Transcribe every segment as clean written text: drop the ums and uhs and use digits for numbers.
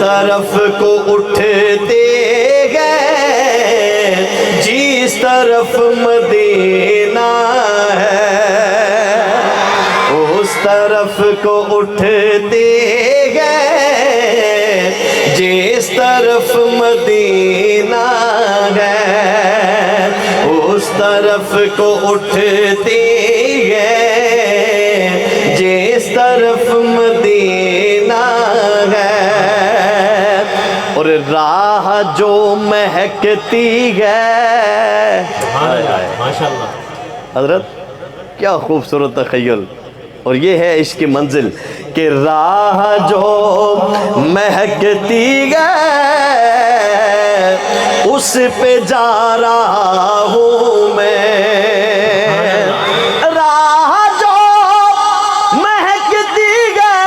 طرف کو اٹھتے گئے جس طرف مدینہ ہے، اس طرف کو اٹھتے گئے جس طرف مدینہ ہے، اس طرف کو اٹھتے گئے جس طرف مدینہ ہے، اور راہ جو مہکتی ہے۔ ماشاءاللہ حضرت کیا خوبصورت تخیل، اور یہ ہے عشق کی منزل کہ راہ جو مہکتی ہے اس پہ جا رہا ہوں میں، راہ جو مہکتی ہے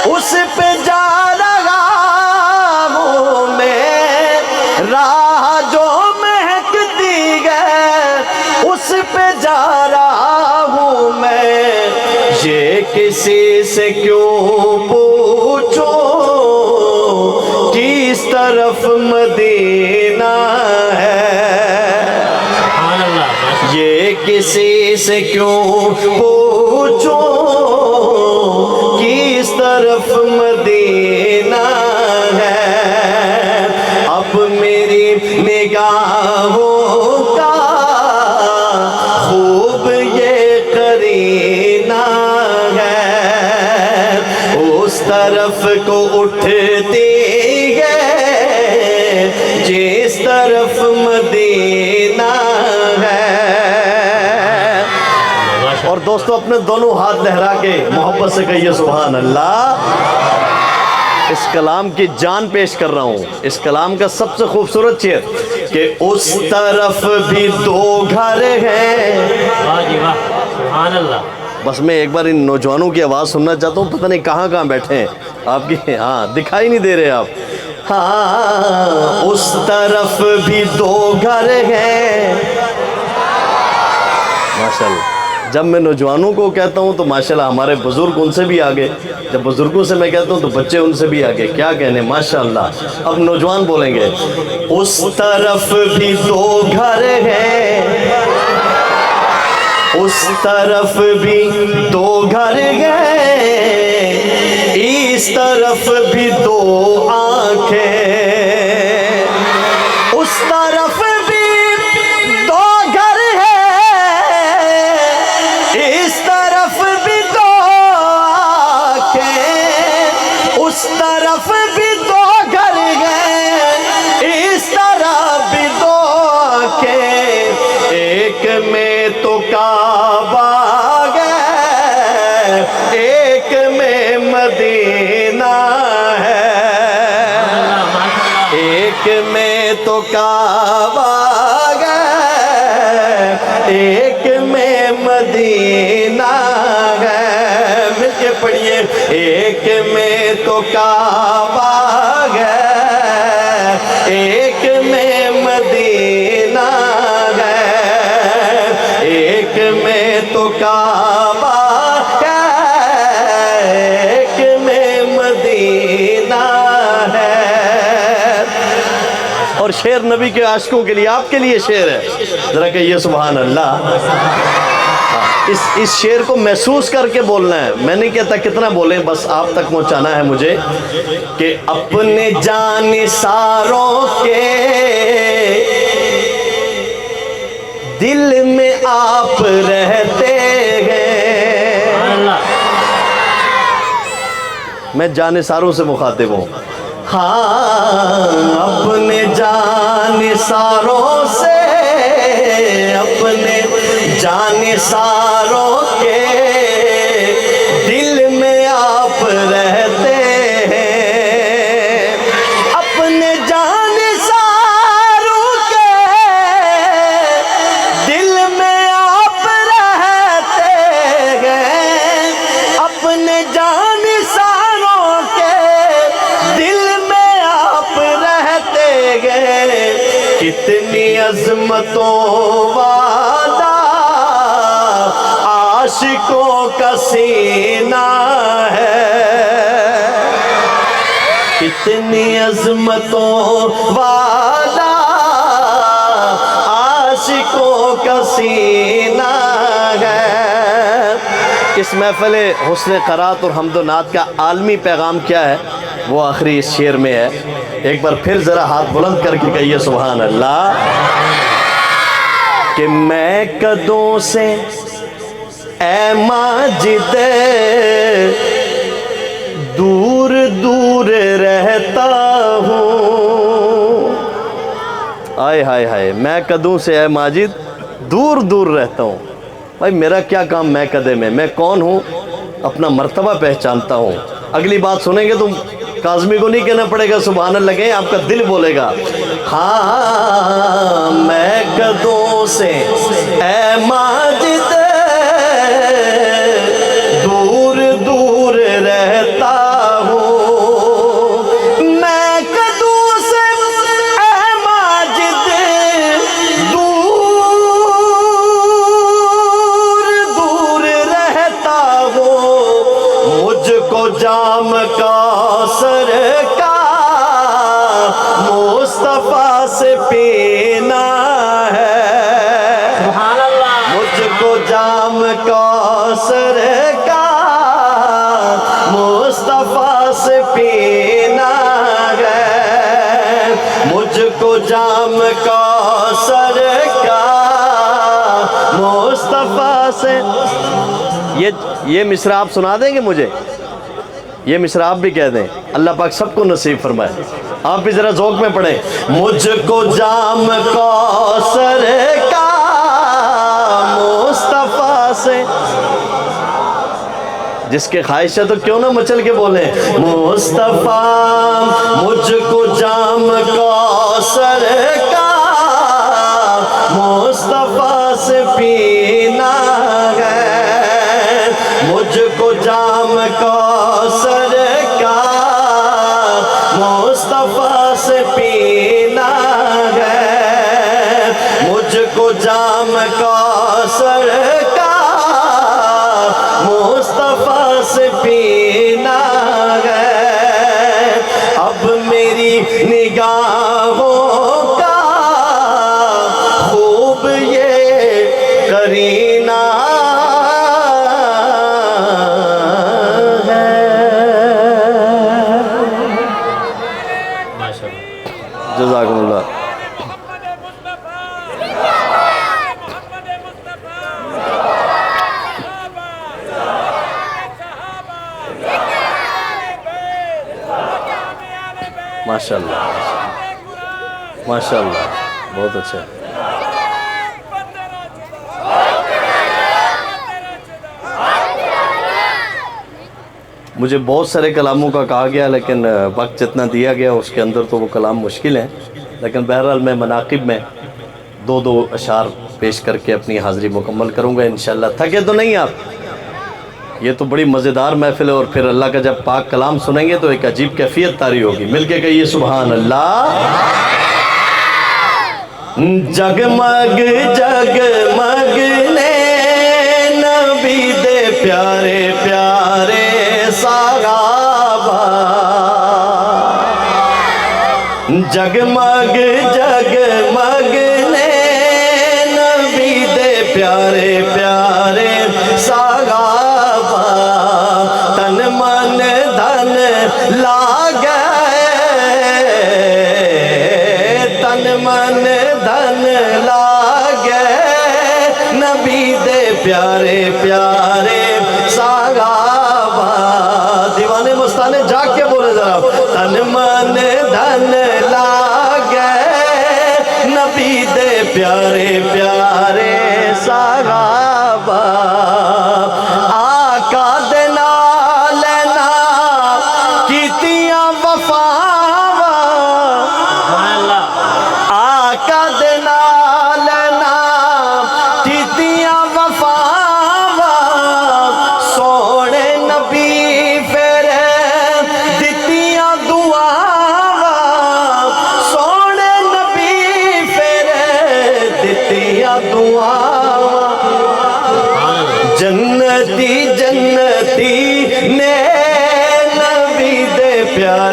اس پہ جا رہا ہوں میں، راہ جو مہکتی ہے اس پہ جا رہا ہوں میں، یہ کسی سے کیوں پوچھوں کس طرف مدینہ ہے، یہ کسی سے کیوں پوچھوں کس طرف مدینہ ہے، اب میری نگاہوں کا خوب یہ قرینہ ہے، اس طرف کو اٹھتی ہے جس طرف مدینہ ہے۔ اور دوستو اپنے دونوں ہاتھ لہرا کے محبت سے کہیے سبحان اللہ۔ اس کلام کی جان پیش کر رہا ہوں، اس کلام کا سب سے خوبصورت شعر کہ اس طرف بھی دو گھر ہیں۔ سبحان اللہ۔ بس میں ایک بار ان نوجوانوں کی آواز سننا چاہتا ہوں، پتہ نہیں کہاں کہاں بیٹھے ہیں آپ کی، ہاں دکھائی نہیں دے رہے آپ۔ ہاں اس طرف بھی دو گھر ہیں۔ ماشاءاللہ جب میں نوجوانوں کو کہتا ہوں تو ماشاءاللہ ہمارے بزرگ ان سے بھی آگے، جب بزرگوں سے میں کہتا ہوں تو بچے ان سے بھی آگے، کیا کہنے ماشاءاللہ۔ اب نوجوان بولیں گے اس طرف بھی دو گھر ہیں، اس طرف بھی دو گھر ہیں، اس طرف بھی دو آنکھیں، اس طرف بھی دو گھر ہیں، اس طرف بھی دو آنکھیں، اس طرف بھی دو گھر ہیں، اس طرف بھی دو آنکھیں، ایک میں تو کعبہ ہے، ایک میں مدینہ ہے، ایک میں تو کعبہ ہے، ایک میں مدینہ ہے، مل کے پڑھیے ایک میں تو کعبہ ہے، ایک میں مدینہ ہے، ایک میں تو کعبہ ہے، ایک میں مدینہ ہے۔ اور شعر نبی کے عاشقوں کے لیے، آپ کے لیے شعر ہے، ذرا کہیے سبحان اللہ۔ اس شعر کو محسوس کر کے بولنا ہے، میں نہیں کہتا کتنا بولیں، بس آپ تک پہنچانا ہے مجھے کہ اپنے جانثاروں کے دل میں آپ رہتے ہیں۔ میں جانثاروں سے مخاطب ہوں، ہاں اپنے جانثاروں سے، اپنے جانثاروں کے دل میں آپ رہتے ہیں، اپنے جانثاروں کے دل میں آپ رہتے ہیں، اپنے جانثاروں کے دل میں آپ رہتے ہیں، کتنی عظمتوں والا عاشق عاشقوں کا سینہ ہے، اتنی عظمتوں والا عاشقوں کا سینہ ہے۔ اس محفل حسن قرات اور حمد و نعت کا عالمی پیغام کیا ہے وہ آخری اس شعر میں ہے۔ ایک بار پھر ذرا ہاتھ بلند کر کے کہیے سبحان اللہ۔ کہ میں قدوں سے اے ماجد دور دور رہتا ہوں، آئے ہائے ہائے، میں قدوں سے اے ماجد دور دور رہتا ہوں۔ بھائی میرا کیا کام میں قدے میں کون ہوں؟ اپنا مرتبہ پہچانتا ہوں۔ اگلی بات سنیں گے تو کاظمی کو نہیں کہنا پڑے گا سبحان اللہ، کہیں آپ کا دل بولے گا۔ ہاں میں قدوں سے اے ماجد دور دور رہتا ہوں، میں قدوں سے اے ماجد دور دور رہتا ہوں، مجھ کو جام کوثر کا مصطفیٰ سے پینا ہے، سبحان اللہ۔ مجھ کو جام کوثر کا مصطفیٰ سے پینا ہے، مجھ کو جام کوثر کا مصطفیٰ سے۔ یہ مصرع آپ سنا دیں گے مجھے؟ یہ مصرع آپ بھی کہہ دیں، اللہ پاک سب کو نصیب فرمائے۔ آپ بھی ذرا ذوق میں پڑھیں۔ مجھ کو جام کوثر کا مصطفیٰ سے، جس کے خواہش ہے تو کیوں نہ مچل کے بولیں مصطفیٰ مجھ کو جام کوثر کا مصطفیٰ سے پینا ہے، مجھ کو جام کوثر کا مصطفیٰ سے پینا ہے، مجھ کو جام کوثر کا مصطفیٰ سے پینا ہے، اب میری نگاہوں کا خوب یہ کرینہ ہے۔ جزاکم اللہ۔ ماشاء اللہ ماشاء اللہ، بہت اچھا۔ مجھے بہت سارے کلاموں کا کہا گیا لیکن وقت جتنا دیا گیا اس کے اندر تو وہ کلام مشکل ہیں، لیکن بہرحال میں مناقب میں دو اشعار پیش کر کے اپنی حاضری مکمل کروں گا انشاءاللہ۔ تھکے تو نہیں آپ؟ یہ تو بڑی مزیدار محفل ہے، اور پھر اللہ کا جب پاک کلام سنیں گے تو ایک عجیب کیفیت طاری ہوگی۔ مل کے کہیے سبحان اللہ۔ جگمگ جگمگ نے نبی دے پیارے پیارے صحابہ، جگمگ جگمگ نے نبی دے پیارے پیارے صحابہ، تن من دھن لاگے، تن من دھن لاگے نبی دے پیارے پیارے صحابہ۔ دیوانے مستانے جاگ کے بولے ذرا، تن من دھن لاگے نبی دے پیارے پیارے صحابہ، آقا دے نال نا کیتیاں وفاواں، آقا دے نال نا کیتیاں وفاواں،